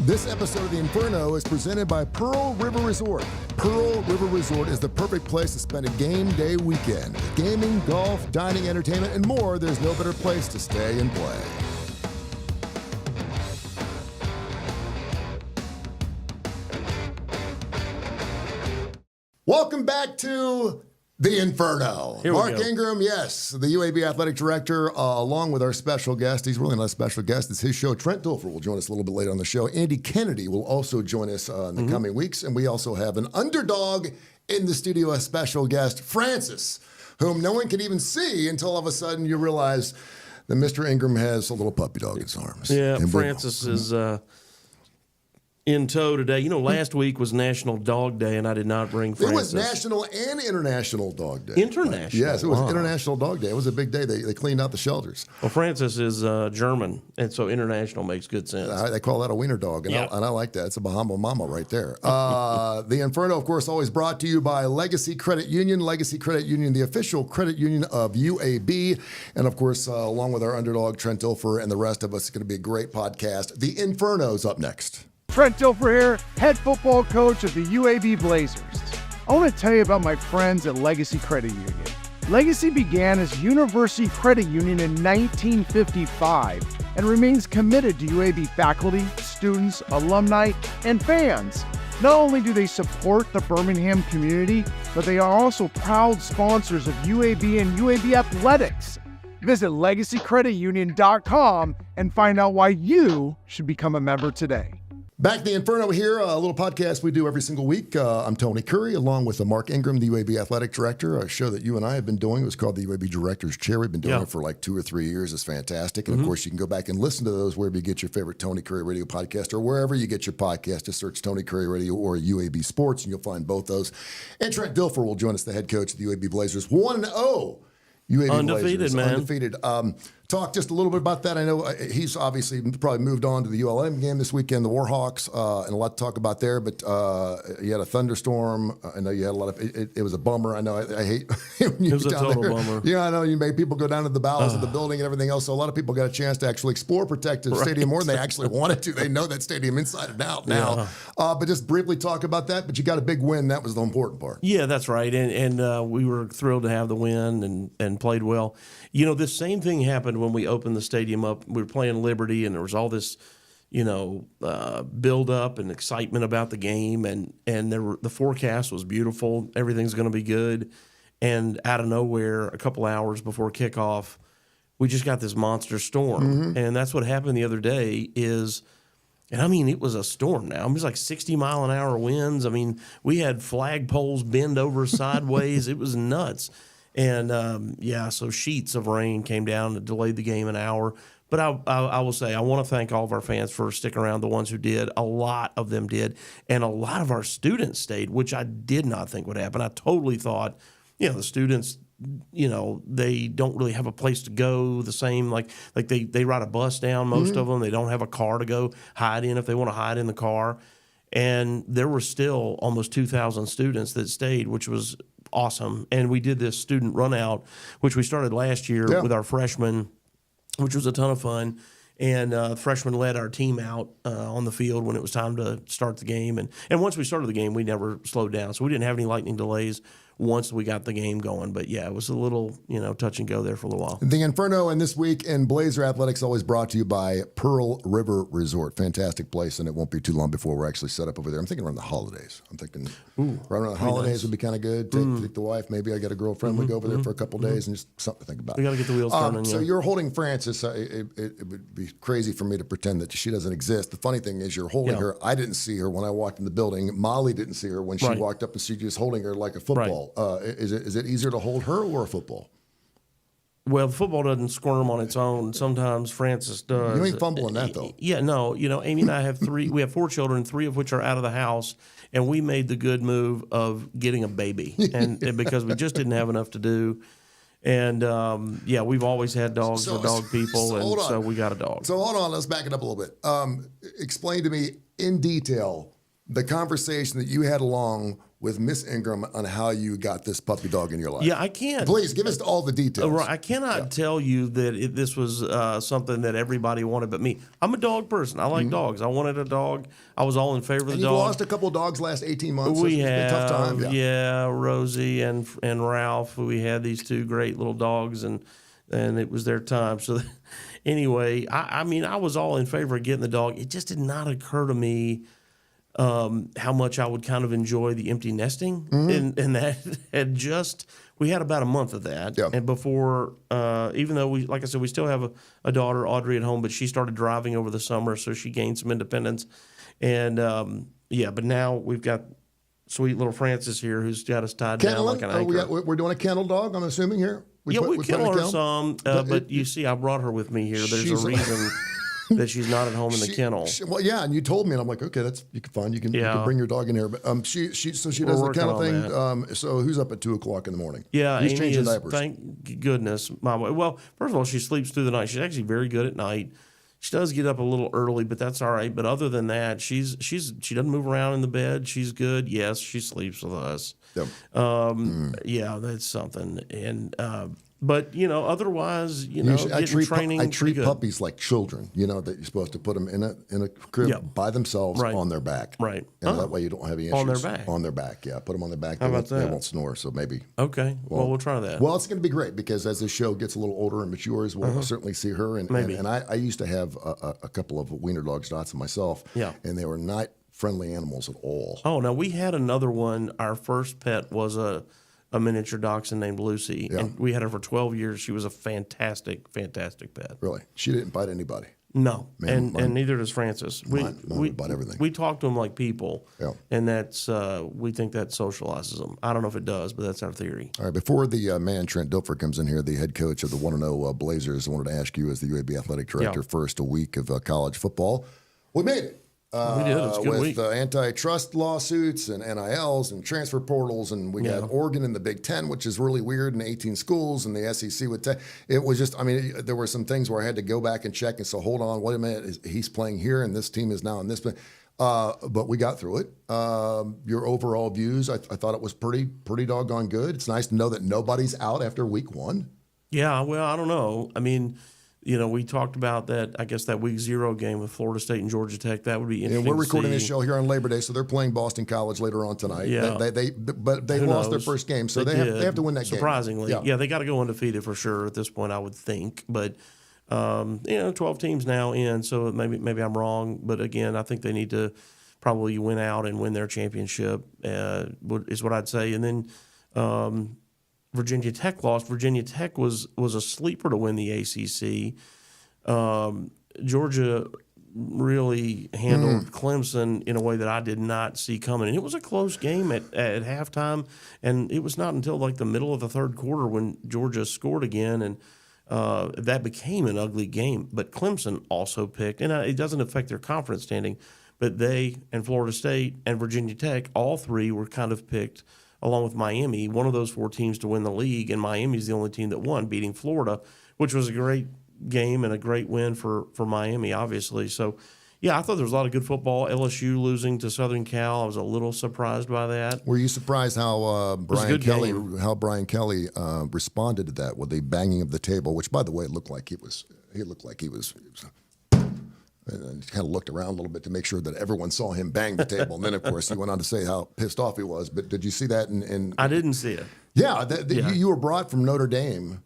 This episode of the Inferno is presented by Pearl River Resort. Pearl River Resort is the perfect place to spend a game day weekend. With gaming, golf, dining, entertainment, and more, there's no better place to stay and play. Welcome back to the Inferno. Mark Ingram, yes, the UAB Athletic Director, along with our special guest. He's really not a special guest. It's his show. Trent Dilfer will join us a little bit later on the show. Andy Kennedy will also join us in the coming weeks. And we also have an underdog in the studio, a special guest, Francis, whom no one can even see until all of a sudden you realize that Mr. Ingram has a little puppy dog in his arms. Yeah, and Francis is in tow today. You know, last week was National Dog Day, and I did not bring Francis. It was National and International Dog Day. International? Yes, it was International Dog Day. It was a big day. They cleaned out the shelters. Well, Francis is German, and so international makes good sense. They call that a wiener dog, and, I like that. It's a Bahama Mama right there. The Inferno, of course, always brought to you by Legacy Credit Union. Legacy Credit Union, the official credit union of UAB. And, of course, along with our underdog, Trent Dilfer, and the rest of us, it's going to be a great podcast. The Inferno's up next. Trent Dilfer here, head football coach of the UAB Blazers. I want to tell you about my friends at Legacy Credit Union. Legacy began as University Credit Union in 1955 and remains committed to UAB faculty, students, alumni, and fans. Not only do they support the Birmingham community, but they are also proud sponsors of UAB and UAB athletics. Visit LegacyCreditUnion.com and find out why you should become a member today. Back to the Inferno here, a little podcast we do every single week. I'm Tony Curry, along with Mark Ingram, the UAB Athletic Director, a show that you and I have been doing. It was called the UAB Director's Chair. We've been doing it for like 2 or 3 years. It's fantastic. And, of course, you can go back and listen to those wherever you get your favorite Tony Curry Radio podcast or wherever you get your podcast. Just search Tony Curry Radio or UAB Sports, and you'll find both those. And Trent Dilfer will join us, the head coach of the UAB Blazers. 1-0. UAB undefeated, Blazers, man. Undefeated. Talk just a little bit about that. I know he's obviously probably moved on to the ULM game this weekend, the Warhawks, and a lot to talk about there. But you had a thunderstorm. I know you had a lot of. It was a bummer. I know. I hate. When you it was a total bummer. Yeah, I know. You made people go down to the bowels of the building and everything else. So a lot of people got a chance to actually explore Protective Stadium more than they actually wanted to. They know that stadium inside and out now. But just briefly talk about that. But you got a big win. That was the important part. Yeah, that's right. And we were thrilled to have the win and played well. You know, this same thing happened when we opened the stadium up. We were playing Liberty, and there was all this, build up and excitement about the game, and the forecast was beautiful. Everything's going to be good. And out of nowhere, a couple hours before kickoff, we just got this monster storm. And that's what happened the other day is, and I mean, it was a storm now. It was like 60-mile-an-hour winds. I mean, we had flagpoles bend over sideways. It was nuts. And, so sheets of rain came down and delayed the game an hour. But I will say, I want to thank all of our fans for sticking around, the ones who did. A lot of them did. And a lot of our students stayed, which I did not think would happen. I totally thought, the students, they don't really have a place to go the same. Like they ride a bus down, most of them. They don't have a car to go hide in if they want to hide in the car. And there were still almost 2,000 students that stayed, which was awesome. And we did this student run out, which we started last year with our freshmen, which was a ton of fun. And freshmen led our team out on the field when it was time to start the game. And once we started the game, we never slowed down. So we didn't have any lightning delays once we got the game going. But, yeah, it was a little, touch and go there for a little while. The Inferno, and this week in Blazer Athletics, always brought to you by Pearl River Resort. Fantastic place, and it won't be too long before we're actually set up over there. I'm thinking around the holidays. I'm thinking right around the holidays would be kind of good. Take the wife. Maybe I got a girlfriend. We go over there for a couple days and just something to think about. We got to get the wheels turning. So you're holding Francis. It would be crazy for me to pretend that she doesn't exist. The funny thing is you're holding her. I didn't see her when I walked in the building. Molly didn't see her when she walked up, and she just holding her like a football. Is it easier to hold her or a football? Well, football doesn't squirm on its own. Sometimes Francis does. You ain't fumbling that, though. Yeah, no. Amy and I have we have 4 children, 3 of which are out of the house, and we made the good move of getting a baby, and because we just didn't have enough to do. And, we've always had dogs for dog people, so we got a dog. So hold on, let's back it up a little bit. Explain to me in detail the conversation that you had along with Miss Ingram on how you got this puppy dog in your life. Yeah, I can't. Please give us all the details. Right, I cannot tell you that this was something that everybody wanted but me. I'm a dog person. I like dogs. I wanted a dog. I was all in favor of the And dog. you've lost a couple of dogs last 18 months. We It's been a tough time. yeah, Rosie and Ralph. We had these two great little dogs, and it was their time. So anyway, I mean, I was all in favor of getting the dog. It just did not occur to me how much I would kind of enjoy the empty nesting, and that had we had about a month of that, and before, even though like I said, we still have a daughter, Audrey, at home, but she started driving over the summer, so she gained some independence, and but now we've got sweet little Frances here who's got us tied down like an anchor. We're doing a kennel dog, I'm assuming here. We kennel her some, but you see, I brought her with me here. There's a reason that she's not at home in the kennel. Well, yeah, and you told me, and I'm like, okay, you can find. You can bring your dog in here. But she does the kennel thing. So who's up at 2:00 in the morning? Yeah, who's Amy changing is. diapers? Thank goodness, Mama. Well, first of all, she sleeps through the night. She's actually very good at night. She does get up a little early, but that's all right. But other than that, she doesn't move around in the bed. She's good. Yes, she sleeps with us. Yep. Yeah, that's something. And but otherwise, I treat good. puppies like children. That you're supposed to put them in a crib by themselves on their back. Right. And that way you don't have any issues. On their back. On their back, yeah. Put them on their back. How about that? They won't snore, so maybe. Okay. Well, we'll try that. Well, it's going to be great because as this show gets a little older and matures, we'll certainly see her. And maybe. And I used to have a couple of wiener dogs, Dotson, myself. Yeah. And they were not friendly animals at all. Oh, now we had another one. Our first pet was a miniature dachshund named Lucy, and we had her for 12 years. She was a fantastic, fantastic pet. Really? She didn't bite anybody? No, and neither does Frances. Mine would bite everything. We talk to them like people, and that's we think that socializes them. I don't know if it does, but that's our theory. All right, before the man Trent Dilfer comes in here, the head coach of the 1-0 Blazers, I wanted to ask you as the UAB athletic director, first a week of college football. We made it. We did. It's a good week. With antitrust lawsuits and NILs and transfer portals, and we got Oregon in the Big Ten, which is really weird, and 18 schools, and the SEC with it was just, there were some things where I had to go back and check and say, hold on, wait a minute, he's playing here, and this team is now in this. But we got through it. Your overall views, I thought it was pretty doggone good. It's nice to know that nobody's out after week one. Yeah, well, I don't know. We talked about that, I guess, that week 0 game with Florida State and Georgia Tech. That would be interesting. And we're recording this show here on Labor Day, so they're playing Boston College later on tonight. Yeah. But they lost their first game, so they have to win that game. Surprisingly. Yeah, they got to go undefeated for sure at this point, I would think. But, 12 teams now in, so maybe I'm wrong. But, again, I think they need to probably win out and win their championship is what I'd say. And then Virginia Tech lost. Virginia Tech was a sleeper to win the ACC. Georgia really handled Clemson in a way that I did not see coming. And it was a close game at halftime, and it was not until like the middle of the third quarter when Georgia scored again, and that became an ugly game. But Clemson also picked, and it doesn't affect their conference standing, but they and Florida State and Virginia Tech, all three were kind of picked along with Miami, one of those 4 teams to win the league, and Miami's the only team that won, beating Florida, which was a great game and a great win for Miami, obviously. So, yeah, I thought there was a lot of good football. LSU losing to Southern Cal, I was a little surprised by that. Were you surprised how Brian Kelly responded to that with the banging of the table, which, by the way, looked like he was and kind of looked around a little bit to make sure that everyone saw him bang the table. And then, of course, he went on to say how pissed off he was. But did you see that? I didn't see it. Yeah, you were brought from Notre Dame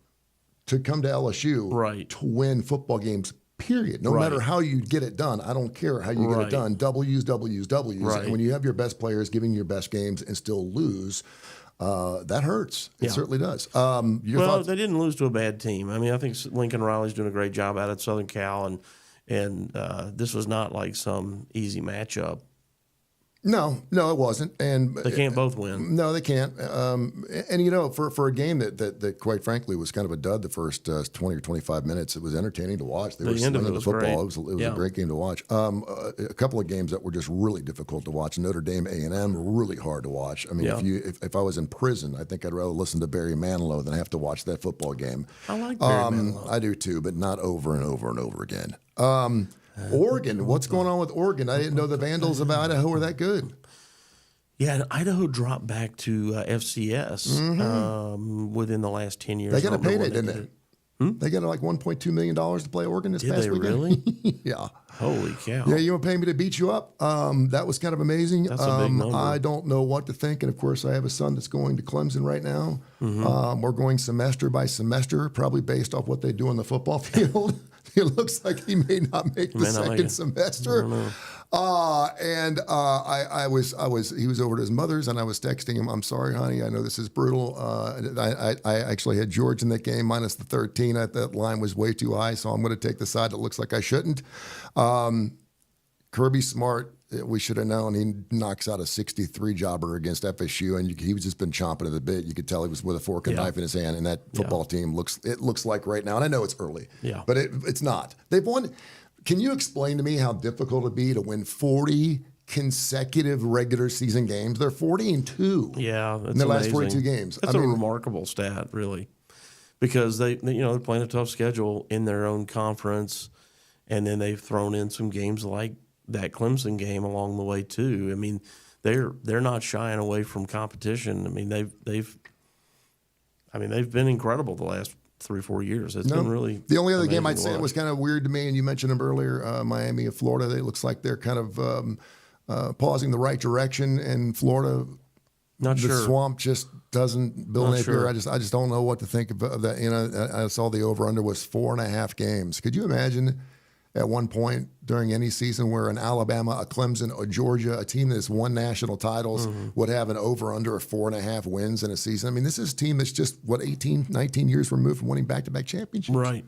to come to LSU to win football games, period. No matter how you get it done. I don't care how you get it done. W's. Right. And when you have your best players giving your best games and still lose, that hurts. It certainly does. They didn't lose to a bad team. I think Lincoln Riley's doing a great job out at Southern Cal, and this was not like some easy matchup. No, it wasn't. And they can't both win. No, they can't. And for a game that quite frankly was kind of a dud the first 20 or 25 minutes, it was entertaining to watch. They were slinging the football. Great. It was a great game to watch. A couple of games that were just really difficult to watch. Notre Dame A&M, really hard to watch. If I was in prison, I think I'd rather listen to Barry Manilow than have to watch that football game. I like Barry Manilow. I do too, but not over and over and over again. Oregon, what's going on with Oregon? I didn't know the Vandals of Idaho were that good. Yeah, and Idaho dropped back to FCS within the last 10 years. They got a payday, didn't they? They got like $1.2 million to play Oregon this Did past they weekend. really? Yeah. Holy cow. Yeah, you want to pay me to beat you up? That was kind of amazing. That's a big number. I don't know what to think. And, of course, I have a son that's going to Clemson right now. We're going semester by semester, probably based off what they do on the football field. It looks like he may not make the second semester. He was over at his mother's, and I was texting him, I'm sorry, honey, I know this is brutal. I actually had George in that game minus the 13. That line was way too high, so I'm going to take the side that looks like I shouldn't. Kirby Smart, we should have known. He knocks out a 63 jobber against FSU, and he was just been chomping at the bit. You could tell he was with a fork and knife in his hand, and that football team looks like right now, and I know it's early, but it's not. They've won. Can you explain to me how difficult it'd be to win 40 consecutive regular season games? They're 40-2. Yeah, that's in their last amazing. 42 games. That's a remarkable stat, really, because they're playing a tough schedule in their own conference, and then they've thrown in some games like that Clemson game along the way too. I mean, they're not shying away from competition. I mean, they've been incredible the last 3-4 years. It's been really the only other game I'd say it was kind of weird to me, and you mentioned them earlier, Miami and Florida. It looks like they're kind of pausing the right direction, and Florida, not the sure. swamp just doesn't. Bill Napier, sure. I just don't know what to think of that. You know, I saw the over under was 4.5 games. Could you imagine? At one point during any season where an Alabama, a Clemson, a Georgia, a team that's won national titles would have an over-under of 4.5 wins in a season. I mean, this is a team that's just, 18, 19 years removed from winning back-to-back championships. Right.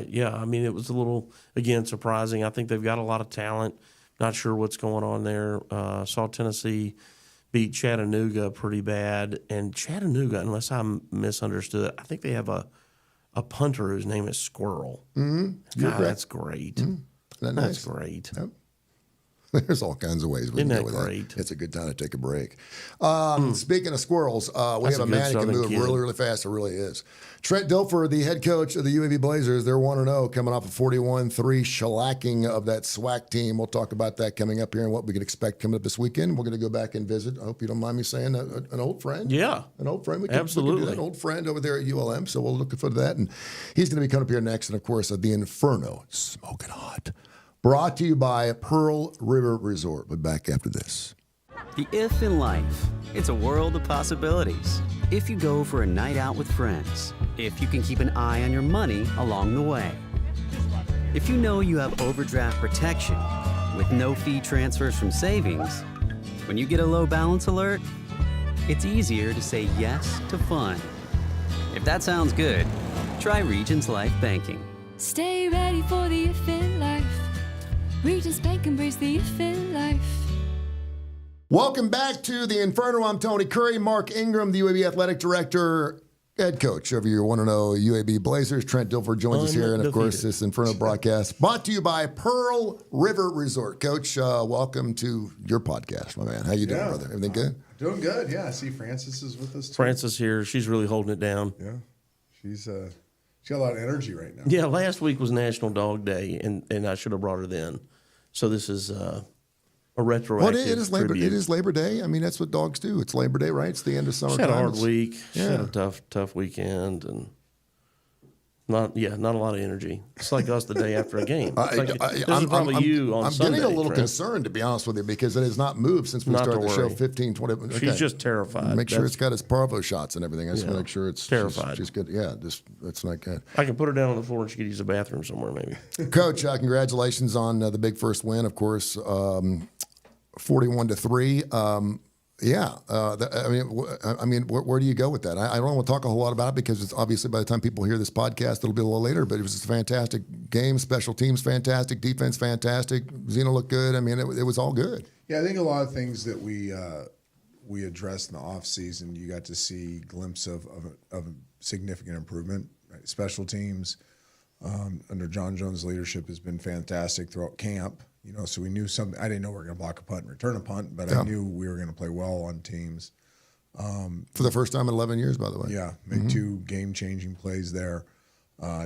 Yeah, I mean, it was a little, again, surprising. I think they've got a lot of talent. Not sure what's going on there. Saw Tennessee beat Chattanooga pretty bad. And Chattanooga, unless I misunderstood, I think they have a punter whose name is Squirrel. God, that's great. That's nice? Great. Yep. There's all kinds of ways we can go with great? That. It's a good time to take a break. Speaking of squirrels, we have a man who can move really, really fast. It really is. Trent Dilfer, the head coach of the UAB Blazers, they're 1-0, coming off a 41-3 shellacking of that SWAC team. We'll talk about that coming up here and what we can expect coming up this weekend. We're going to go back and visit. I hope you don't mind me saying an old friend. Yeah. An old friend. Absolutely. We can do that. An old friend over there at ULM, so we'll look forward to that. And he's going to be coming up here next. And, of course, the Inferno, smoking hot. Brought to you by Pearl River Resort. We'll be back after this. The if in life, it's a world of possibilities. If you go for a night out with friends, if you can keep an eye on your money along the way, if you know you have overdraft protection with no fee transfers from savings, when you get a low balance alert, it's easier to say yes to fun. If that sounds good, try Regions Life Banking. Stay ready for the if in life. Regions Bank, embrace the if in life. Welcome back to the Inferno. I'm Tony Curry. Mark Ingram, the UAB Athletic Director, head coach of your 1-0 UAB Blazers. Trent Dilfer joins us here. And, of course, this Inferno broadcast brought to you by Pearl River Resort. Coach, welcome to your podcast, my man. How you doing, brother? Everything good? Doing good, yeah. I see Frances is with us, too. Frances here. She's really holding it down. Yeah. She's got a lot of energy right now. Yeah, last week was National Dog Day, and I should have brought her then. So this is a retroactive it is Labor Day. I mean, that's what dogs do. It's Labor Day, right? It's the end of summer. She had a hard week. She had a tough weekend, and not a lot of energy. It's like us the day after a game. I'm getting a little concerned, to be honest with you, because it has not moved since we started the show 15, 20. Okay. She's just terrified. Make sure it's got its parvo shots and everything. I just want to make sure it's terrified. She's good. Yeah, that's not good. I can put her down on the floor and she could use a bathroom somewhere, maybe. Coach, congratulations on the big first win. Of course, 41-3. Where do you go with that? I don't want to talk a whole lot about it because it's obviously by the time people hear this podcast, it'll be a little later. But it was a fantastic game. Special teams fantastic. Defense fantastic. Zeno looked good. I mean, it was all good. Yeah, I think a lot of things that we addressed in the offseason, you got to see a glimpse of a significant improvement. Right? Special teams under John Jones' leadership has been fantastic throughout camp. You know, so we knew something. I didn't know we were going to block a punt and return a punt, but I knew we were going to play well on teams. For the first time in 11 years, by the way. Yeah, made two game-changing plays there.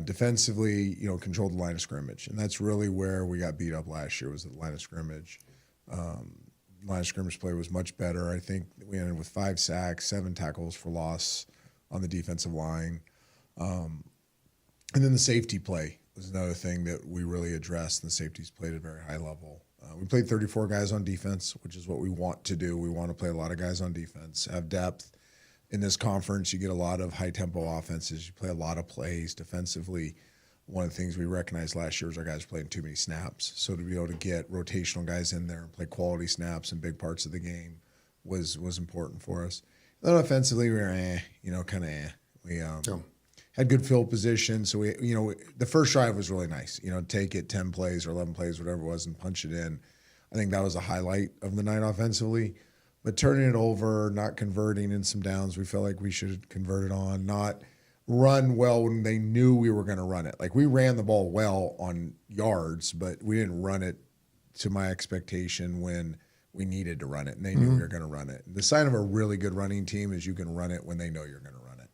Defensively, controlled the line of scrimmage, and that's really where we got beat up last year was the line of scrimmage. line of scrimmage play was much better. I think we ended with 5 sacks, 7 tackles for loss on the defensive line. And then the safety play was another thing that we really addressed, and the safeties played at a very high level. We played 34 guys on defense, which is what we want to do. We want to play a lot of guys on defense, have depth. In this conference, you get a lot of high-tempo offenses. You play a lot of plays defensively. One of the things we recognized last year was our guys were playing too many snaps. So to be able to get rotational guys in there and play quality snaps in big parts of the game was important for us. Then offensively, we were kind of We had good field position. So the first drive was really nice. Take it 10 plays or 11 plays, whatever it was, and punch it in. I think that was a highlight of the night offensively. But turning it over, not converting in some downs, we felt like we should have converted on, not run well when they knew we were going to run it. Like, we ran the ball well on yards, but we didn't run it to my expectation when we needed to run it, and they knew we were going to run it. The sign of a really good running team is you can run it when they know you're going to run it.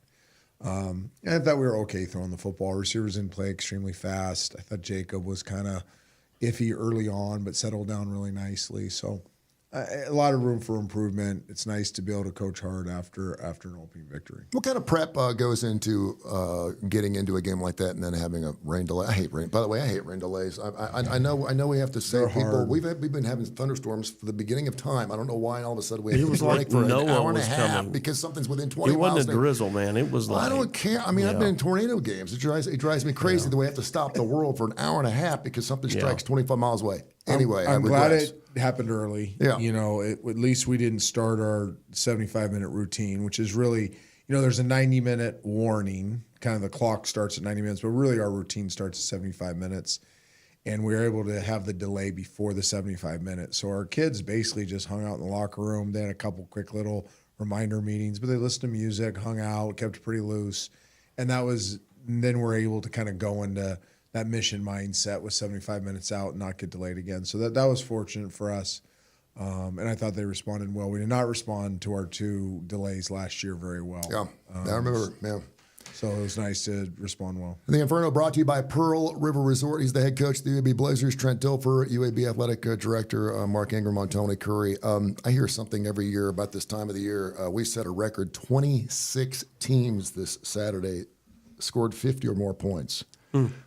And I thought we were okay throwing the football. Receivers didn't play extremely fast. I thought Jacob was kind of iffy early on, but settled down really nicely. So a lot of room for improvement. It's nice to be able to coach hard after an opening victory. What kind of prep goes into getting into a game like that and then having a rain delay? I hate rain. By the way, I hate rain delays. I know we have to say They're people. hard. We've been having thunderstorms for the beginning of time. I don't know why all of a sudden we have It to was take a like break for an Noah hour and a was half coming. because something's within 20 It miles. wasn't a drizzle, man. It was like, I don't care. I mean, I've been in tornado games. It drives me crazy that we have to stop the world for an hour and a half because something strikes 25 miles away. Anyway, I'm glad regress. it happened early. Yeah. At least we didn't start our 75-minute routine, which is really, there's a 90-minute warning. Kind of the clock starts at 90 minutes, but really our routine starts at 75 minutes. And we were able to have the delay before the 75 minutes. So our kids basically just hung out in the locker room. They had a couple quick little reminder meetings, but they listened to music, hung out, kept it pretty loose. And then we're able to kind of go into that mission mindset with 75 minutes out and not get delayed again. So that was fortunate for us. And I thought they responded well. We did not respond to our 2 delays last year very well. Yeah, I remember. Yeah. So it was nice to respond well. The Inferno brought to you by Pearl River Resort. He's the head coach of the UAB Blazers. Trent Dilfer, UAB athletic director, Mark Ingram, on Tony Curry. I hear something every year about this time of the year. We set a record 26 teams this Saturday scored 50 or more points.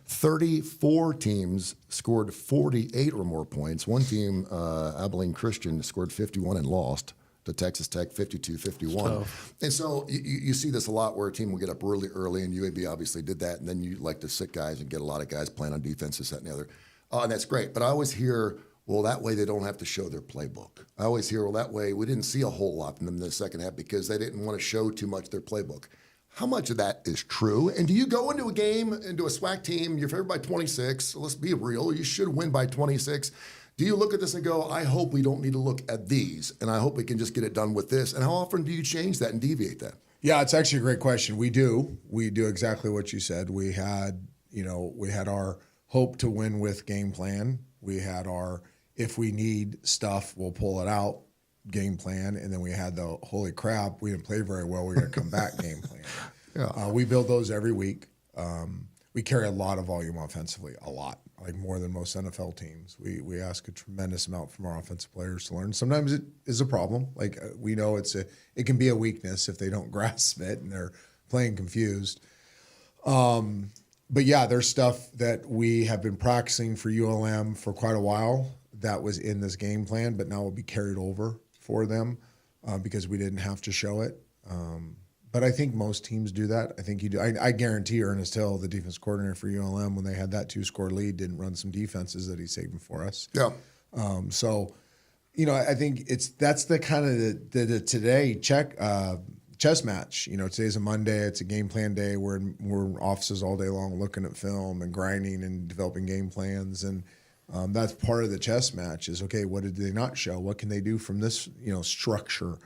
34 teams scored 48 or more points. One team, Abilene Christian, scored 51 and lost to Texas Tech 52-51. And so you see this a lot where a team will get up really early, and UAB obviously did that, and then you like to sit guys and get a lot of guys playing on defense, this, that, and the other. And that's great. But I always hear, well, that way they don't have to show their playbook. I always hear, well, that way we didn't see a whole lot from them in the second half because they didn't want to show too much their playbook. How much of that is true? And do you go into a game, into a SWAC team, you're favored by 26, let's be real, you should win by 26. Do you look at this and go, I hope we don't need to look at these, and I hope we can just get it done with this? And how often do you change that and deviate that? Yeah, it's actually a great question. We do exactly what you said. We had our hope to win with game plan. We had our, if we need stuff, we'll pull it out game plan, and then we had the holy crap, we didn't play very well, we're going to come back game plan. Yeah. We build those every week. We carry a lot of volume offensively, a lot, like more than most NFL teams. We ask a tremendous amount from our offensive players to learn. Sometimes it is a problem. Like we know it can be a weakness if they don't grasp it and they're playing confused. But yeah, there's stuff that we have been practicing for ULM for quite a while that was in this game plan, but now will be carried over for them because we didn't have to show it. But I think most teams do that. I think you do. I guarantee Ernest Hill, the defense coordinator for ULM, when they had that 2-score lead, didn't run some defenses that he saved for us. Yeah. I think that's the kind of the today chess match. Today's a Monday. It's a game plan day. We're in offices all day long looking at film and grinding and developing game plans. And that's part of the chess match is, okay, what did they not show? What can they do from this, structure?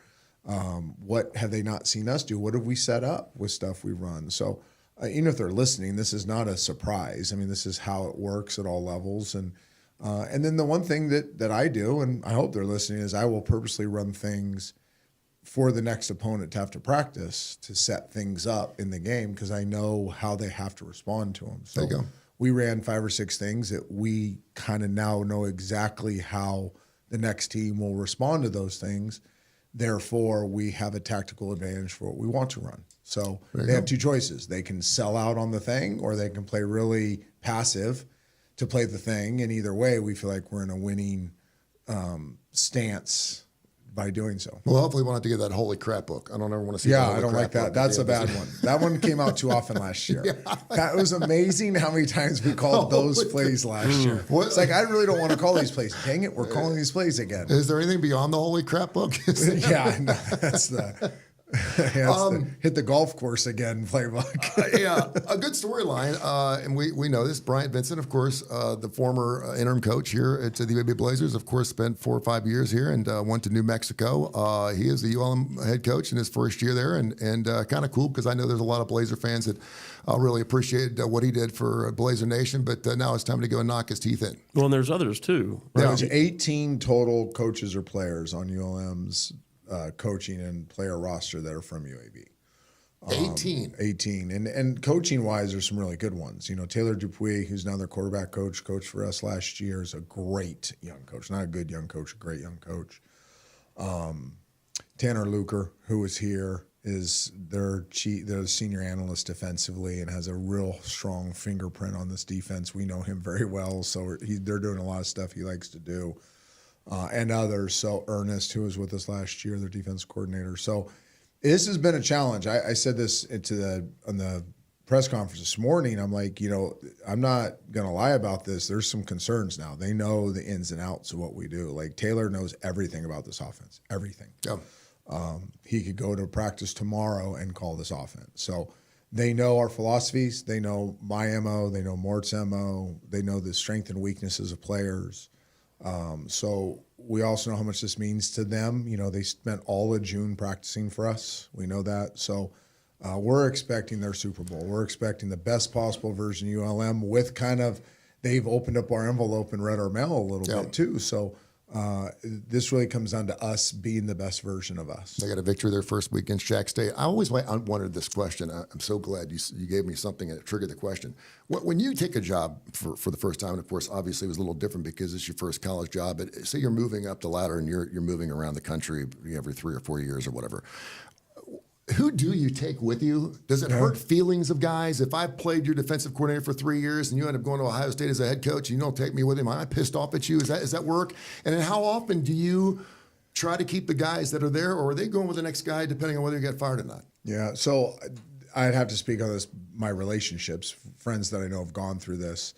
What have they not seen us do? What have we set up with stuff we run? So even if they're listening, this is not a surprise. I mean, this is how it works at all levels. And then the one thing that I do, and I hope they're listening, is I will purposely run things for the next opponent to have to practice to set things up in the game because I know how they have to respond to them. So there you go. We ran 5 or 6 things that we kind of now know exactly how the next team will respond to those things. Therefore, we have a tactical advantage for what we want to run. So they have two choices. They can sell out on the thing, or they can play really passive to play the thing. And either way, we feel like we're in a winning stance by doing so. Well, hopefully we'll have to get that holy crap book. I don't ever want to see Yeah, the holy I don't crap like that. book. That's a bad one. That one came out too often last year. That was amazing how many times we called those plays last year. It's like, I really don't want to call these plays. Dang it, we're calling these plays again. Is there anything beyond the holy crap book? Yeah, no, that's the... hit the golf course again playbook. Yeah, a good storyline, and we know this. Bryant Vincent, of course, the former interim coach here at the UAB Blazers, of course, spent 4 or 5 years here and went to New Mexico. He is the ULM head coach in his first year there, and kind of cool because I know there's a lot of Blazer fans that really appreciate what he did for Blazer Nation, but now it's time to go and knock his teeth in. Well, and there's others too. Right? There's 18 total coaches or players on ULM's coaching and player roster that are from UAB. 18. And coaching wise, there's some really good ones. You know, Taylor Dupuis, who's now their quarterback coach, coached for us last year, is a great young coach. Not a good young coach, a great young coach. Tanner Luker, who was here, is their senior analyst defensively and has a real strong fingerprint on this defense. We know him very well, so they're doing a lot of stuff he likes to do. And others. So Ernest, who was with us last year, their defense coordinator. So this has been a challenge. I said this on the press conference this morning. I'm like, you know, I'm not going to lie about this. There's some concerns now. They know the ins and outs of what we do. Like Taylor knows everything about this offense, everything. Yeah. He could go to practice tomorrow and call this offense. So they know our philosophies. They know my MO. They know Mort's MO. They know the strength and weaknesses of players. So we also know how much this means to them. You know, they spent all of June practicing for us. We know that. So we're expecting their Super Bowl. We're expecting the best possible version of ULM with they've opened up our envelope and read our mail a little bit too. So this really comes down to us being the best version of us. They got a victory their first week against Jack State. I always wondered this question. I'm so glad you gave me something that triggered the question. When you take a job for the first time, and of course, obviously it was a little different because it's your first college job, but say you're moving up the ladder and you're moving around the country every 3 or 4 years or whatever. Who do you take with you? Does it hurt feelings of guys? If I played your defensive coordinator for 3 years and you end up going to Ohio State as a head coach and you don't take me with him, am I pissed off at you? Is that work? And then how often do you try to keep the guys that are there, or are they going with the next guy depending on whether you get fired or not? Yeah, so I'd have to speak on this, my relationships, friends that I know have gone through this.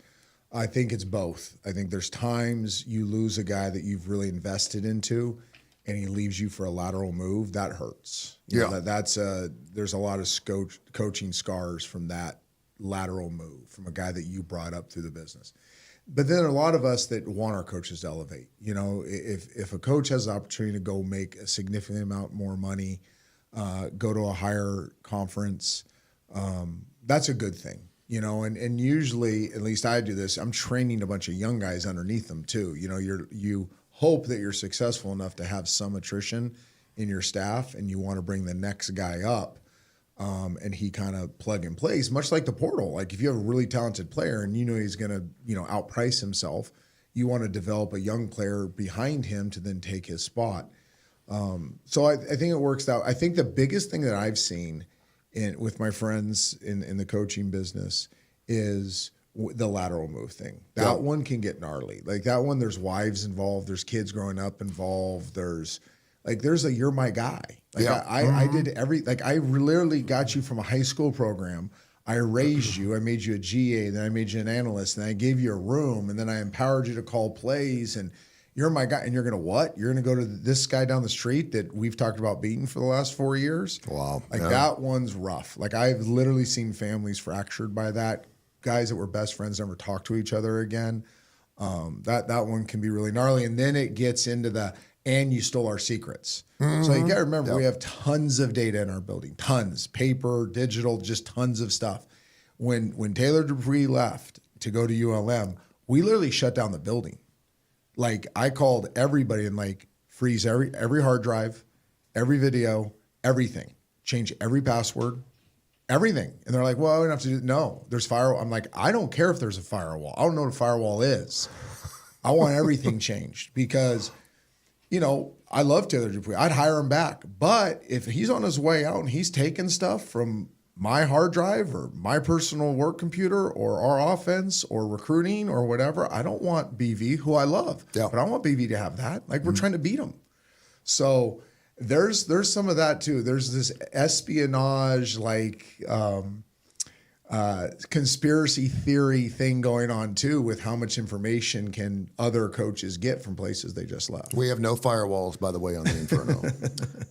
I think it's both. I think there's times you lose a guy that you've really invested into and he leaves you for a lateral move, that hurts. You know, there's a lot of coaching scars from that lateral move from a guy that you brought up through the business. But then a lot of us that want our coaches to elevate. You know, if a coach has the opportunity to go make a significant amount more money, go to a higher conference, that's a good thing. You know, and usually, at least I do this, I'm training a bunch of young guys underneath them too. You know, you hope that you're successful enough to have some attrition in your staff and you want to bring the next guy up and he kind of plug and plays, much like the portal. Like if you have a really talented player and you know he's going to, outprice himself, you want to develop a young player behind him to then take his spot. So I think it works out. I think the biggest thing that I've seen with my friends in the coaching business is the lateral move thing. That one can get gnarly. Like that one, there's wives involved. There's kids growing up involved. There's a you're my guy. Like I did I literally got you from a high school program. I raised you. I made you a GA. Then I made you an analyst. And I gave you a room. And then I empowered you to call plays. And you're my guy. And you're going to what? You're going to go to this guy down the street that we've talked about beating for the last 4 years? Wow. That one's rough. Like I've literally seen families fractured by that. Guys that were best friends never talk to each other again. That one can be really gnarly. And then it gets into and you stole our secrets. Mm-hmm. So you got to remember, we have tons of data in our building, tons, paper, digital, just tons of stuff. When Taylor Dupuis left to go to ULM, we literally shut down the building. Like I called everybody and freeze every hard drive, every video, everything, change every password, everything. And they're like, well, I don't have to do, no, there's firewall. I'm like, I don't care if there's a firewall. I don't know what a firewall is. I want everything changed because I love Taylor Dupuis. I'd hire him back. But if he's on his way out and he's taking stuff from my hard drive or my personal work computer or our offense or recruiting or whatever, I don't want BV, who I love. Yeah. But I want BV to have that. Like, we're trying to beat him. So there's some of that too. There's this espionage, conspiracy theory thing going on too, with how much information can other coaches get from places they just left. We have no firewalls, by the way, on the Inferno.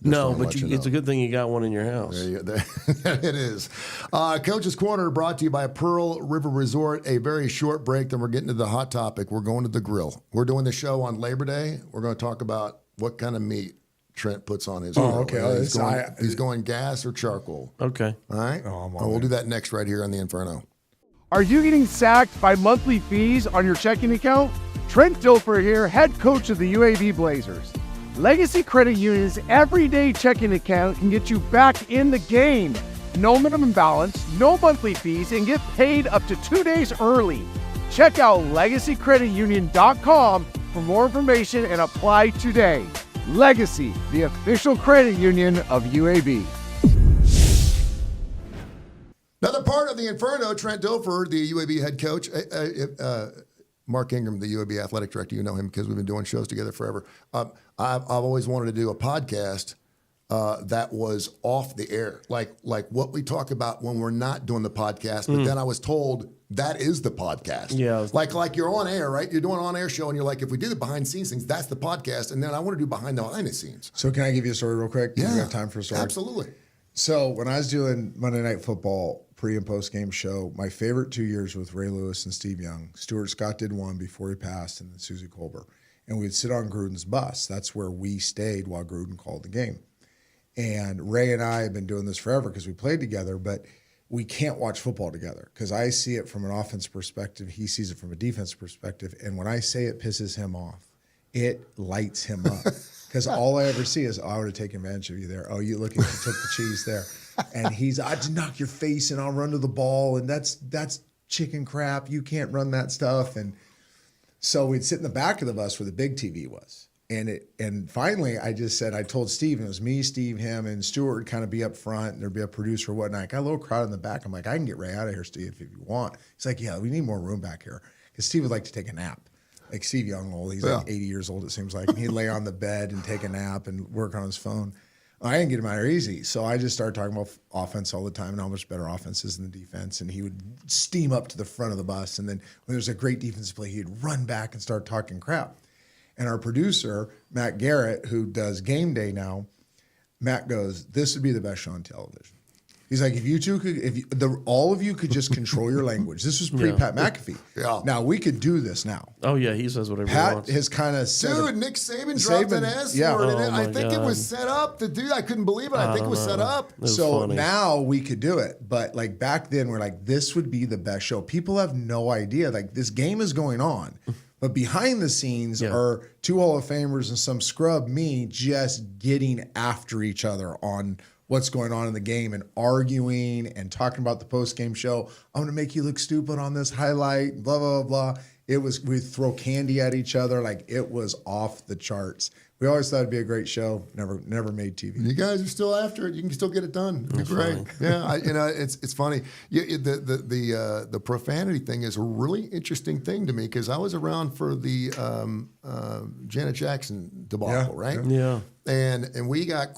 No, but it's a good thing you got one in your house. It is. Coach's Corner brought to you by Pearl River Resort. A very short break, then we're getting to the hot topic. We're going to the grill. We're doing the show on Labor Day. We're going to talk about what kind of meat Trent puts on his grill. Okay. He's going gas or charcoal. Okay. All right? We'll do that next right here on the Inferno. Are you getting sacked by monthly fees on your checking account? Trent Dilfer here, head coach of the UAB Blazers. Legacy Credit Union's everyday checking account can get you back in the game. No minimum balance, no monthly fees, and get paid up to 2 days early. Check out legacycreditunion.com for more information and apply today. Legacy, the official credit union of UAB. Another part of the Inferno, Trent Dilfer, the UAB head coach. Mark Ingram, the UAB athletic director, you know him because we've been doing shows together forever. I've always wanted to do a podcast that was off the air, like what we talk about when we're not doing the podcast. But then I was told that is the podcast. Yeah. Like you're on air, right? You're doing an on-air show, and you're like, if we do the behind-the-scenes things, that's the podcast. And then I want to do behind-the-scenes. So can I give you a story real quick? Yeah. Do we have time for a story? Absolutely. So when I was doing Monday Night Football pre- and post-game show, my favorite 2 years with Ray Lewis and Steve Young, Stuart Scott did one before he passed, and then Susie Colbert. And we'd sit on Gruden's bus. That's where we stayed while Gruden called the game. And Ray and I have been doing this forever because we played together, but we can't watch football together because I see it from an offense perspective. He sees it from a defense perspective. And when I say it pisses him off, it lights him up. Because all I ever see is, I would have taken advantage of you there. Oh, you look at you took the cheese there. And he's, I just knock your face and I'll run to the ball. And that's chicken crap. You can't run that stuff. And so we'd sit in the back of the bus where the big TV was. And finally, I told Steve, and it was me, Steve, him, and Stuart would kind of be up front, and there'd be a producer or whatnot. I got a little crowd in the back. I'm like, I can get Ray out of here, Steve, if you want. He's like, yeah, we need more room back here. Because Steve would like to take a nap. Like Steve Young, he's like 80 years old, it seems like. And he'd lay on the bed and take a nap and work on his phone. I didn't get him out here easy. So I just started talking about offense all the time and how much better offense is than the defense. And he would steam up to the front of the bus. And then when there's a great defensive play, he'd run back and start talking crap. And our producer, Matt Garrett, who does Game Day now, Matt goes, this would be the best show on television. He's like, if you two could, all of you could just control your language. This was pre-Pat McAfee. Yeah. Now, we could do this now. Oh, yeah, he says whatever he Pat wants. has kind of said... Dude, Nick Saban dropped an S word in it. Oh, I my think it God. was set up. The dude, I couldn't believe it. I think it was set up. It was So funny. now we could do it. But like back then, we're like, this would be the best show. People have no idea. Like, this game is going on. But behind the scenes are two Hall of Famers and some scrub me just getting after each other on what's going on in the game and arguing and talking about the post-game show. I'm going to make you look stupid on this highlight, blah, blah, blah. We'd throw candy at each other. Like, it was off the charts. We always thought it'd be a great show. Never made TV. You guys are still after it. You can still get it done. It'd be great. Yeah, it's funny. The profanity thing is a really interesting thing to me because I was around for the Janet Jackson debacle, right? Yeah. And we got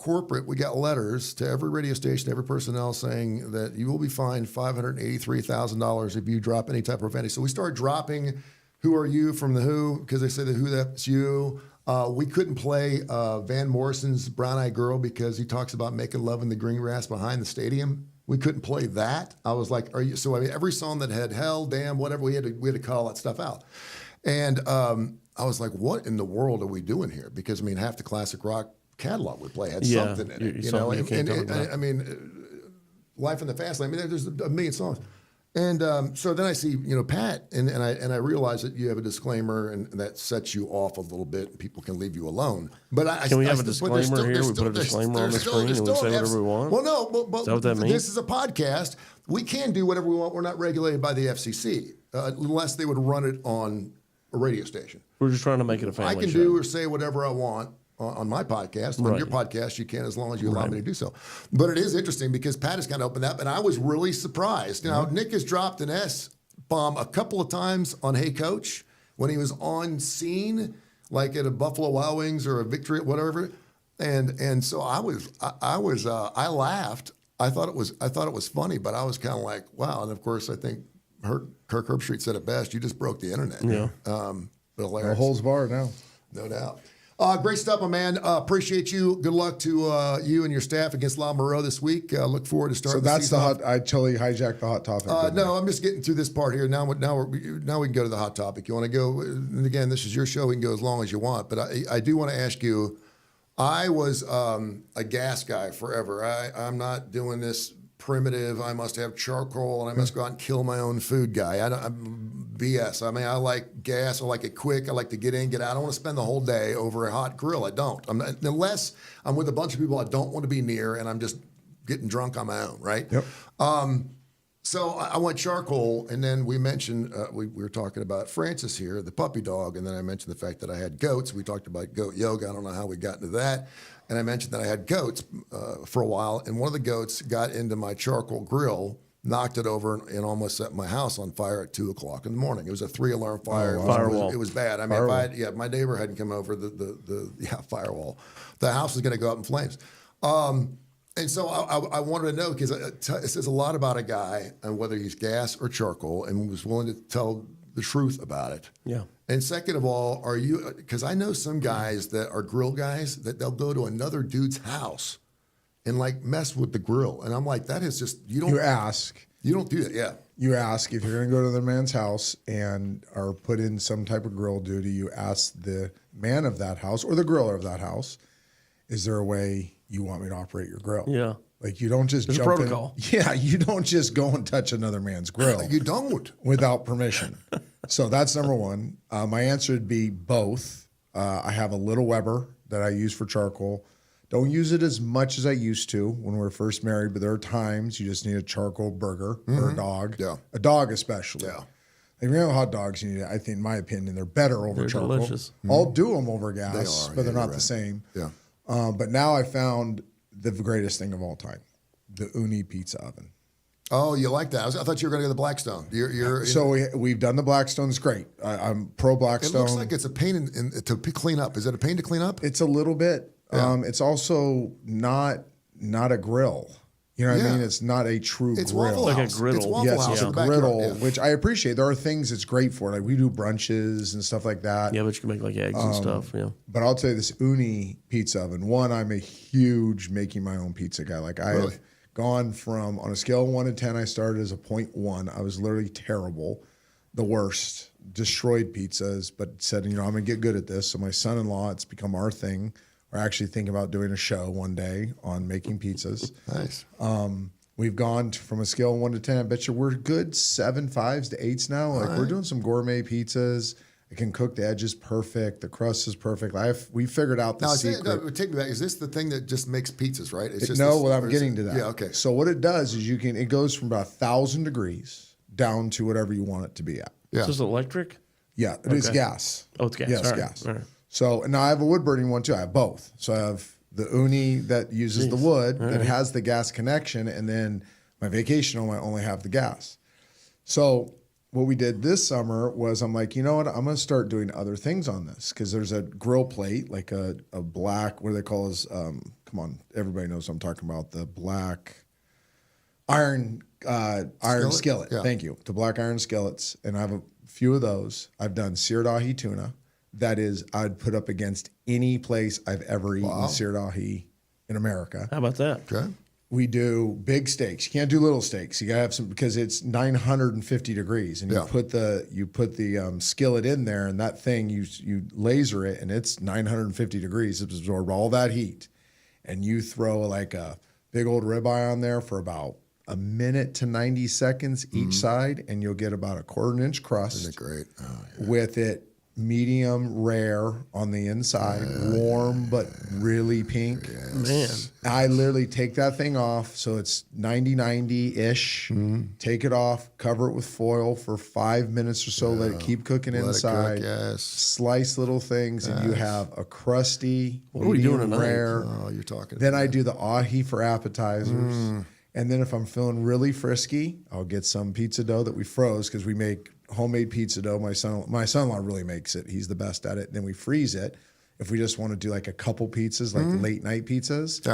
letters to every radio station, every personnel saying that you will be fined $583,000 if you drop any type of profanity. So we started dropping "Who Are You" from The Who because they say the Who, that's you. We couldn't play Van Morrison's Brown Eyed Girl because he talks about making love in the green grass behind the stadium. We couldn't play that. I was like, "Are you?" So I mean, every song that had hell, damn, whatever, we had to cut all that stuff out. And I was like, "What in the world are we doing here?" Because I mean, half the classic rock catalog we play had something in it. You know, you can't talk about. I mean, Life in the Fast Lane. I mean, there's a million songs. And so then I see, Pat, and I realize that you have a disclaimer, and that sets you off a little bit, and people can leave you alone. But Can we have a disclaimer here? We put a disclaimer on the screen, and we say whatever we want? Well, no, but Is that what that means? this is a podcast. We can do whatever we want. We're not regulated by the FCC, unless they would run it on a radio station. We're just trying to make it a family I can show. do or say whatever I want, on my podcast. On Right. your podcast, you can as long as you allow me to do so. But it is interesting because Pat has kind of opened up, and I was really surprised. Now, Nick has dropped an S-bomb a couple of times on Hey Coach when he was on scene, like at a Buffalo Wild Wings or a Victory, whatever. And so I laughed. I thought it was funny, but I was kind of like, wow. And of course, I think Kirk Herbstreit said it best. You just broke the internet. Yeah. But hilarious. No holds barred now. No doubt. Great stuff, my man. Appreciate you. Good luck to you and your staff against La Moreau this week. Look forward to starting. So that's the the season hot. I totally hijacked the hot topic. no, I'm just getting through this part here. Now we can go to the hot topic. You want to go? And again, this is your show. We can go as long as you want. But I do want to ask you. I was a gas guy forever. I'm not doing this primitive. I must have charcoal and I must go out and kill my own food guy. I'm BS. I mean, I like gas. I like it quick. I like to get in, get out. I don't want to spend the whole day over a hot grill. I don't. Unless I'm with a bunch of people I don't want to be near and I'm just getting drunk on my own, right? Yep. So I went charcoal, and then we mentioned, we were talking about Francis here, the puppy dog, and then I mentioned the fact that I had goats. We talked about goat yoga. I don't know how we got into that. And I mentioned that I had goats for a while, and one of the goats got into my charcoal grill, knocked it over, and almost set my house on fire at 2 o'clock in the morning. It was a 3-alarm fire. Firewall. It was bad. I mean, my neighbor hadn't come over, firewall. The house was going to go up in flames. And so I wanted to know, because it says a lot about a guy and whether he's gas or charcoal, and was willing to tell the truth about it. Yeah. And second of all, are you, because I know some guys that are grill guys that they'll go to another dude's house and like mess with the grill. And I'm like, that is just, you don't do that. Yeah. You ask if you're going to go to the man's house and are put in some type of grill duty, you ask the man of that house or the griller of that house, is there a way you want me to operate your grill? Yeah. Like you don't just There's jump protocol. in. Yeah, you don't just go and touch another man's grill. You don't. Without permission. So that's number one. My answer would be both. I have a little Weber that I use for charcoal. Don't use it as much as I used to when we were first married, but there are times you just need a charcoal burger or a dog. Yeah. A dog especially. Yeah. If you have hot dogs, you need, I think, in my opinion, they're better over They're charcoal. delicious. I'll do them over gas, They are, but they're yeah, not you're the same. Yeah. But now I found the greatest thing of all time, the Uni pizza oven. Oh, you like that? I thought you were going to go to the Blackstone. So we've done the Blackstone. It's great. I'm pro It Blackstone. looks like it's a pain to clean up. Is it a pain to clean up? It's a little bit. Yeah. It's also not a grill. You know what I mean? It's not a true It's grill. Waffle Like a House. griddle. It's Waffle Yes, House it's in a the backyard. griddle, Yeah. which I appreciate. There are things it's great for. Like we do brunches and stuff like that. Yeah, but you can make like eggs and stuff. Yeah. But I'll tell you this Uni pizza oven. One, I'm a huge making my own pizza guy. Like I have gone from, on a scale of 1 to 10, I started as a 0.1. I was literally terrible, the worst, destroyed pizzas, but said, I'm going to get good at this. So my son-in-law, it's become our thing. We're actually thinking about doing a show one day on making pizzas. Nice. We've gone from a scale of 1 to 10. I bet you we're good 7 5s to 8s now. Like we're doing some gourmet pizzas. I can cook the edges perfect. The crust is perfect. We figured out the secret. Take me back. Is this the thing that just makes pizzas, right? It's just No, well, I'm getting to that. Yeah, okay. So what it does is it goes from about 1,000 degrees down to whatever you want it to be at. Yeah. Is this electric? Yeah, it's gas. Oh, it's gas. Yes, All right. gas. All right. So now I have a wood burning one too. I have both. So I have the Uni that uses the wood that has the gas connection, and then my vacation home I only have the gas. So what we did this summer was I'm like, you know what? I'm going to start doing other things on this because there's a grill plate, like a black, what do they call is, come on, everybody knows what I'm talking about, the black iron skillet. Yeah. Thank you. The black iron skillets. And I have a few of those. I've done seared ahi tuna. That is, I'd put up against any place I've ever eaten seared ahi in America. How about that? Okay. We do big steaks. You can't do little steaks. You gotta have some because it's 950 degrees, and you put the skillet in there, and that thing you laser it, and it's 950 degrees. It absorbs all that heat, and you throw like a big old ribeye on there for about a minute to 90 seconds each side, and you'll get about a 1/4 inch crust. Isn't it great? Oh, yeah. With it medium rare on the inside, warm but really pink. Man, I literally take that thing off, so it's 90-90-ish. Take it off, cover it with foil for 5 minutes or so, let it keep cooking Let it inside. cook, yes. Slice little things, and you have a crusty, What are we doing medium tonight? rare. Oh, you're talking. Then I do the ahi for appetizers. And then if I'm feeling really frisky, I'll get some pizza dough that we froze because we make homemade pizza dough. My son-in-law really makes it. He's the best at it. Then we freeze it. If we just want to do like a couple pizzas, like late night pizzas,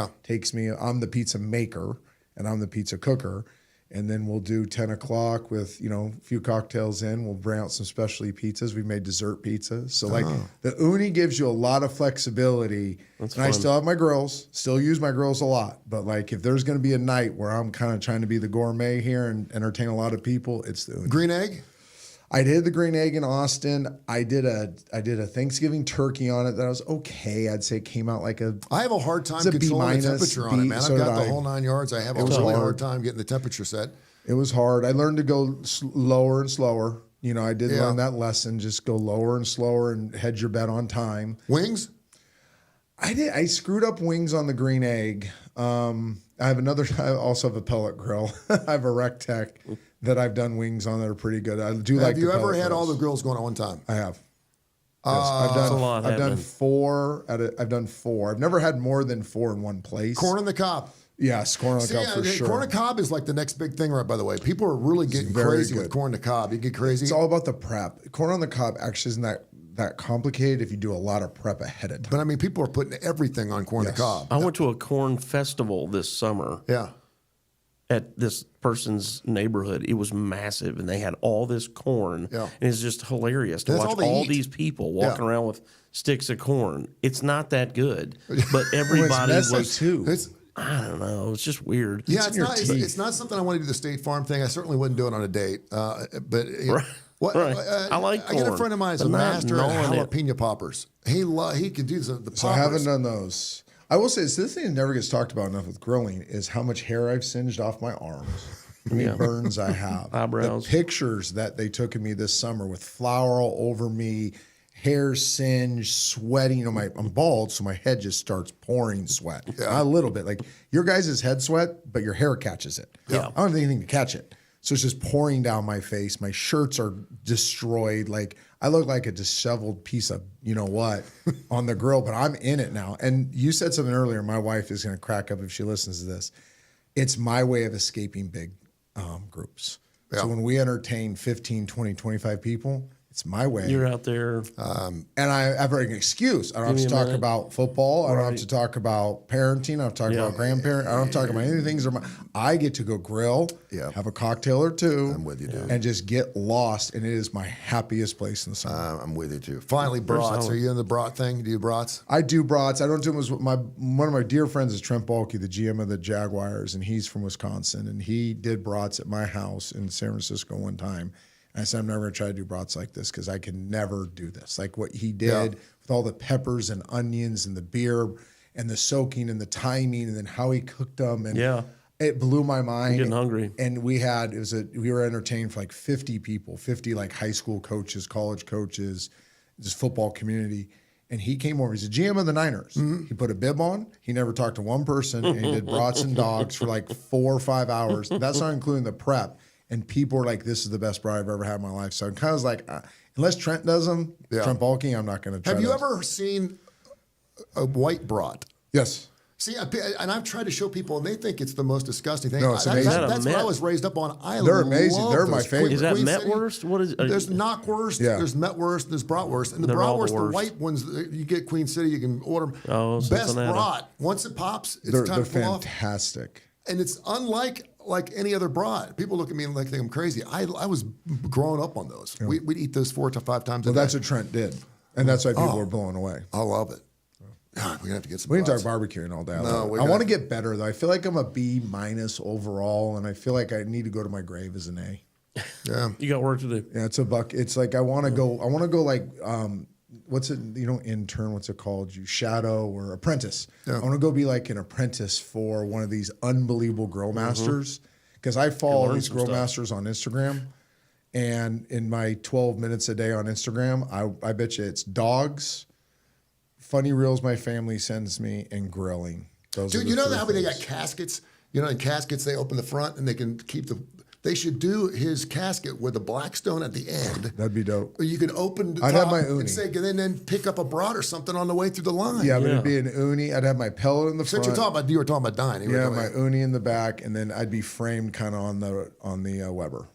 I'm the pizza maker and I'm the pizza cooker. And then we'll do 10 o'clock with, a few cocktails in. We'll bring out some specialty pizzas. We made dessert pizzas. So the uni gives you a lot of flexibility. That's and fun. I still have my grills, still use my grills a lot. But like if there's going to be a night where I'm kind of trying to be the gourmet here and entertain a lot of people, it's the uni. Green egg? I did the green egg in Austin. I did a Thanksgiving turkey on it that was okay. I'd say it came out like a. I have a hard time It's a B controlling the minus, temperature on it, B, man. so I've got did the I. whole 9 yards. I have a was really hard. hard time getting the temperature set. It was hard. I learned to go lower and slower. I did Yeah. learn that lesson. Just go lower and slower and hedge your bet on time. Wings? I did. I screwed up wings on the green egg. I also have a pellet grill. I have a Rectech that I've done wings on that are pretty good. I do like. Have you the ever pellet had all the grills. grills going at one time? I have. Yes, I've That's a lot done happening. 4. I've done 4. I've never had more than 4 in one place. Corn on the cob. Yes, corn on the cob for sure. Corn on the cob is like the next big thing, right? By the way, people are really getting very crazy with good. corn on the cob. You get crazy. It's all about the prep. Corn on the cob actually isn't that complicated if you do a lot of prep ahead of time. But I mean, people are putting everything on corn on the cob. I went to a corn festival this summer Yeah. at this person's neighborhood. It was massive, and they had all this corn. Yeah. And it's just hilarious to That's watch all they all eat. these people walking around with sticks of corn. It's not that good, but Well, everybody it's messy was too. It's I don't know. It's just weird. yeah, in your teeth. it's not something I want to do the State Farm thing. I certainly wouldn't do it on a date. But Right. What, Right. I like I got a corn, friend of mine who's but a not master at gnawing it. jalapeno poppers. He can do the poppers. So I haven't done those. I will say this thing that never gets talked about enough with grilling is how much hair I've singed off my arms. How many burns I have. Eyebrows. The pictures that they took of me this summer with flour all over me, hair singed, sweating. I'm bald, so my head just starts pouring sweat. A little bit. Like your guys' head sweat, but your hair catches it. Yeah. I don't have anything to catch it. So it's just pouring down my face. My shirts are destroyed. Like I look like a disheveled piece of what on the grill, but I'm in it now. And you said something earlier. My wife is going to crack up if she listens to this. It's my way of escaping big groups. Yeah. So when we entertain 15, 20, 25 people, it's my way. You're out there. And I have an excuse. I don't have Give to me a talk minute. about football. I don't have Right. to talk about parenting. I don't have to talk about grandparent. I don't have to talk about any things. I get to go grill, have a cocktail or two. I'm with you, dude. And just get lost. And it is my happiest place in the summer. I'm with you too. Finally, brats. solid. Are you in the brat thing? Do you brats? I do brats. I don't do them as one of my dear friends is Trent Baalke, the GM of the Jaguars, and he's from Wisconsin. And he did brats at my house in San Francisco one time. And I said, I'm never going to try to do brats like this because I can never do this. Like what he did with all the peppers and onions and the beer and the soaking and the timing and then how he cooked them. And it blew my mind. I'm getting hungry. And we were entertained for like 50 people, 50 like high school coaches, college coaches, this football community. And he came over. He's a GM of the Niners. He put a bib on. He never talked to one person. And he did brats and dogs for like 4 or 5 hours. That's not including the prep. And people are like, this is the best brat I've ever had in my life. So I'm kind of like, unless Trent does them, Trent Baalke, I'm not going to try Have you those. ever seen a white brat? Yes. See, and I've tried to show people, and they think it's the most disgusting thing. No, it's amazing. That's what I Met? was raised up on. They're amazing. love They're my those. favorite. Is that Queen City- Metwurst? What is? There's knockwurst, there's Metwurst, there's bratwurst. And the They're all the bratwurst, the worst. white ones, you get Queen City, you can order them. Oh, Best Cincinnati. brat. Once it pops, it's They're time to pull off. fantastic. And it's unlike any other brat. People look at me and like think I'm crazy. I was growing up on those. We'd eat those 4 to 5 times a Well, day. that's what Trent did. And that's why people were blown away. I love it. God, we're going to have to get some We can brats. talk barbecuing all day. No, I want to get better, though. I feel like I'm a B- overall, and I feel like I need to go to my grave as an A. Yeah. You got work to do. Yeah, it's a buck. It's like I want to go like what's it? Intern. What's it called? You shadow or apprentice. Yeah. I want to go be like an apprentice for one of these unbelievable grill masters because I follow learn these some grill stuff. masters on Instagram, And in my 12 minutes a day on Instagram, I bet you it's dogs, funny reels my family sends me, and grilling. Those Dude, are the you know three how they got things. caskets? You know, in caskets, they open the front and they can keep the. They should do his casket with a Blackstone at the end. That'd be dope. Or you can open the I'd top have my and uni. say, and then pick up a brat or something on the way through the line. Yeah, but it'd be an uni. I'd have my pellet in the Since front. you were talking about dining. Yeah, my uni in the back, and then I'd be framed kind of on the Weber.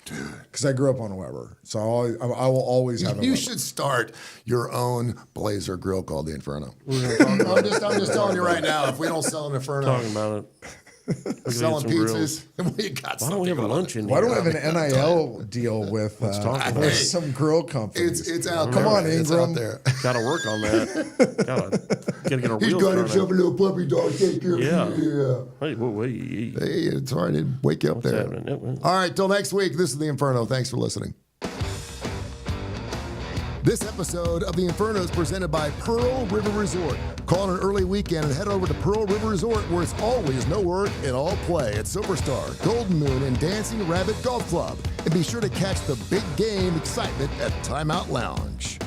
Because I grew up on a Weber, so I will always have a You Weber. should start your own Blazer grill called the Inferno. I'm just telling you right now, if we don't sell an Inferno, Talking about it. selling some grills. pizzas, we got Why don't we have a something lunch in Why here? don't we have an NIL deal with talk about with it. some grill companies? It's out Come there. on, It's out Ingram. there. Gotta work on that. Gotta get our He's wheels got turning. himself a little puppy dog. Take care Yeah. of you. Hey, wait. Hey, it's all right. It wake you up there. happening? Yep, well. All right, till next week. This is the Inferno. Thanks for listening. This episode of the Inferno is presented by Pearl River Resort. Call on an early weekend and head over to Pearl River Resort, where it's always no work and all play at Silverstar, Golden Moon, and Dancing Rabbit Golf Club. And be sure to catch the big game excitement at Timeout Lounge.